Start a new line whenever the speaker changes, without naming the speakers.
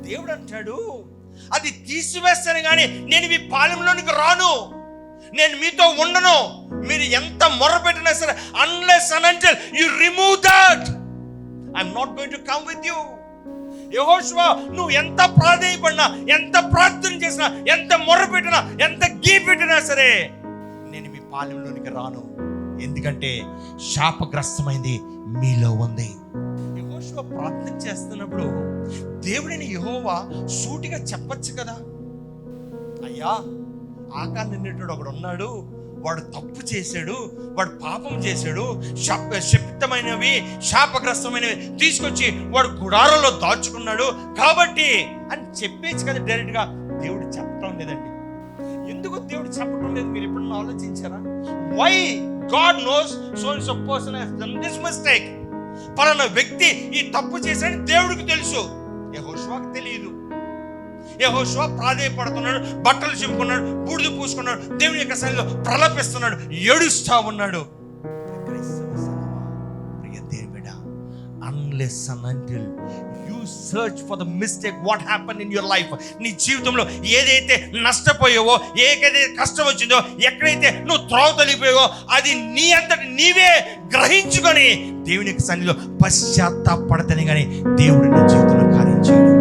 దేవుడు అంటాడు, అది తీసివేస్తాను కానీ నేను మీ పాలెంలోనికి రాను, నేను మీతో ఉండను. మీరు ఎంత మొరపెట్టినా సరే, unless and until you remove that, I'm not going to come with you. యెహోషువ, నువ్వు ఎంత ప్రాధేయపడినా, ఎంత ప్రార్థన చేసినా, ఎంత మొరపెట్టినా, ఎంత గీపెట్టినా సరే నేను మీ పాలెంలోనికి రాను, ఎందుకంటే శాపగ్రస్తమైంది మీలో ఉంది. యెహోషువ ప్రార్థన చేస్తున్నప్పుడు దేవుడిని యెహోవా సూటిగా చెప్పచ్చు కదా, అయ్యా ఆకాన్ నిన్నటువంటి ఒకడు ఉన్నాడు, వాడు తప్పు చేశాడు, వాడు పాపం చేశాడు, శపితమైనవి శాపగ్రస్తమైనవి తీసుకొచ్చి వాడు గుడారంలో దాచుకున్నాడు కాబట్టి అని చెప్పేసి కదా డైరెక్ట్గా. దేవుడు చెప్పడం లేదండి. ఎందుకు దేవుడు చెప్పడం లేదు మీరు ఎప్పుడన్నా ఆలోచించారా? Why God knows so and so person has done this mistake. పలానా వ్యక్తి ఈ తప్పు చేశాడని దేవుడికి తెలుసు, యెహోషువకు తెలియదు. యెహోషువ ప్రాధేయపడుతున్నాడు, బట్టలు చింపుకున్నాడు, బూడిద పూసుకున్నాడు, దేవుని యొక్క సన్నిధిలో ప్రలపిస్తున్నాడు, ఏడుస్తా ఉన్నాడు. Unless and until you search for the mistake, what happened in your life, నీ జీవితంలో ఏదైతే నష్టపోయావో, ఏదైతే కష్టం వచ్చిందో, ఎక్కడైతే నువ్వు త్రోవ తొలిపోయావో, అది నీ అంతటి నీవే గ్రహించుకొని దేవుని యొక్క సన్నిధిలో పశ్చాత్తాపడతని కానీ దేవుడు నీ జీవితంలో కార్యం చేయడు.